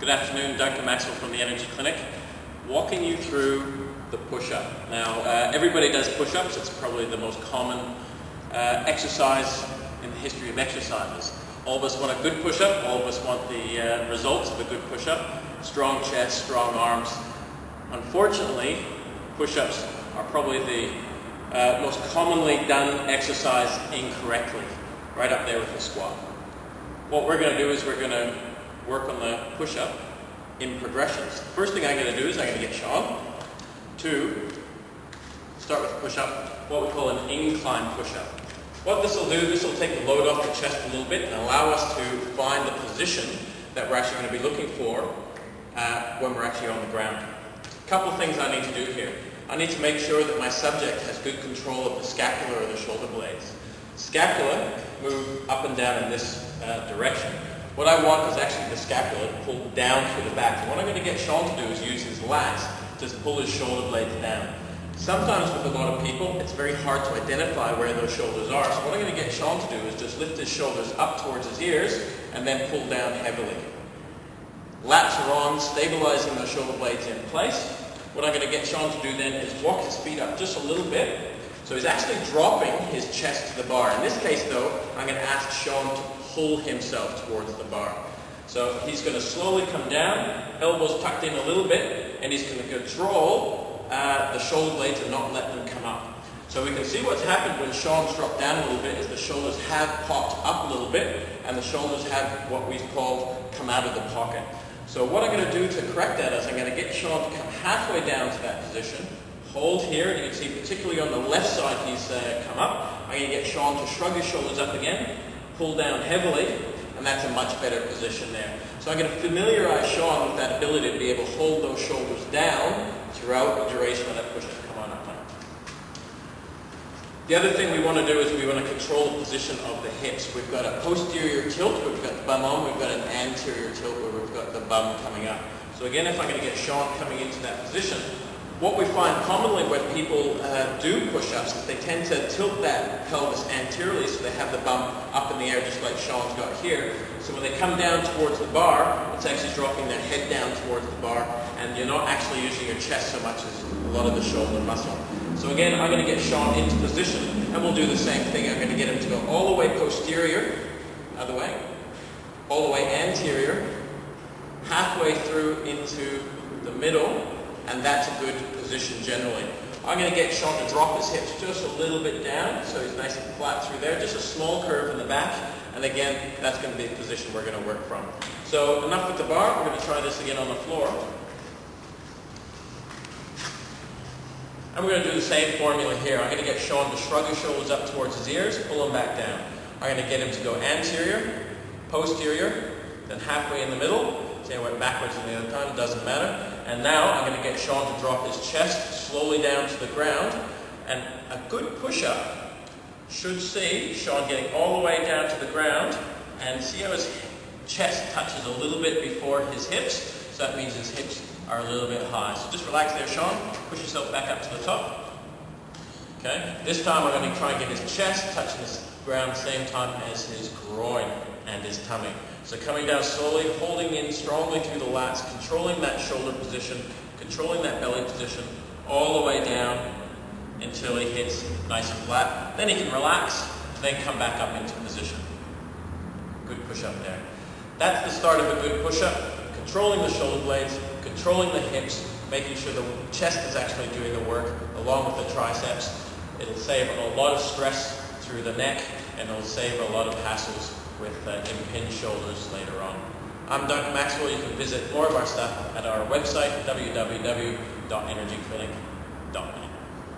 Good afternoon, Dr. Maxwell from the Energy Clinic, walking you through the push-up. Now, everybody does push-ups. It's probably the most common exercise in the history of exercises. All of us want a good push-up. All of us want the results of a good push-up. Strong chest, strong arms. Unfortunately, push-ups are probably the most commonly done exercise incorrectly, right up there with the squat. What we're going to do is we're going to work on the push-up in progressions. First thing I'm going to do is I'm going to get Sean to start with a push-up, what we call an incline push-up. What this will do, this will take the load off the chest a little bit and allow us to find the position that we're actually going to be looking for when we're actually on the ground. A couple of things I need to do here. I need to make sure that my subject has good control of the scapula or the shoulder blades. Scapula move up and down in this direction. What I want is actually the scapula pulled down through the back. So what I'm going to get Sean to do is use his lats to pull his shoulder blades down. Sometimes with a lot of people, it's very hard to identify where those shoulders are. So what I'm going to get Sean to do is just lift his shoulders up towards his ears and then pull down heavily. Lats are on, stabilizing those shoulder blades in place. What I'm going to get Sean to do then is walk his feet up just a little bit. So he's actually dropping his chest to the bar. In this case though, I'm going to ask Sean to pull himself towards the bar. So he's going to slowly come down, elbows tucked in a little bit, and he's going to control the shoulder blades and not let them come up. So we can see what's happened when Sean's dropped down a little bit is the shoulders have popped up a little bit, and the shoulders have what we call come out of the pocket. So what I'm going to do to correct that is I'm going to get Sean to come halfway down to that position, hold here, and you can see particularly on the left side he's come up. I'm going to get Sean to shrug his shoulders up again, pull down heavily, and that's a much better position there. So I'm going to familiarize Sean with that ability to be able to hold those shoulders down throughout the duration of that push-up. Come on up now. The other thing we want to do is we want to control the position of the hips. We've got a posterior tilt where we've got the bum on, we've got an anterior tilt where we've got the bum coming up. So again, if I'm going to get Sean coming into that position, what we find commonly when people do push-ups is they tend to tilt that pelvis anteriorly so they have the bum up in the air just like Sean's got here. So when they come down towards the bar, it's actually dropping their head down towards the bar and you're not actually using your chest so much as a lot of the shoulder muscle. So again, I'm going to get Sean into position and we'll do the same thing. I'm going to get him to go all the way posterior, other way, all the way anterior, halfway through into the middle, and that's a good position generally. I'm going to get Sean to drop his hips just a little bit down so he's nice and flat through there, just a small curve in the back, and again, that's going to be the position we're going to work from. So enough with the bar, we're going to try this again on the floor. And we're going to do the same formula here. I'm going to get Sean to shrug his shoulders up towards his ears, pull them back down. I'm going to get him to go anterior, posterior, then halfway in the middle. Say I went backwards the other time, doesn't matter. And now I'm going to get Sean to drop his chest slowly down to the ground. And a good push-up should see Sean getting all the way down to the ground and see how his chest touches a little bit before his hips. So that means his hips are a little bit high. So just relax there, Sean. Push yourself back up to the top. Okay. This time I'm going to try and get his chest touching the ground at the same time as his groin and his tummy. So coming down slowly, holding in strongly through the lats, controlling that shoulder position, controlling that belly position, all the way down until he hits nice and flat. Then he can relax, then come back up into position. Good push-up there. That's the start of a good push-up. Controlling the shoulder blades, controlling the hips, making sure the chest is actually doing the work along with the triceps. It'll save a lot of stress through the neck and it'll save a lot of hassles with impinged shoulders later on. I'm Dr. Maxwell. You can visit more of our stuff at our website, www.energyclinic.net.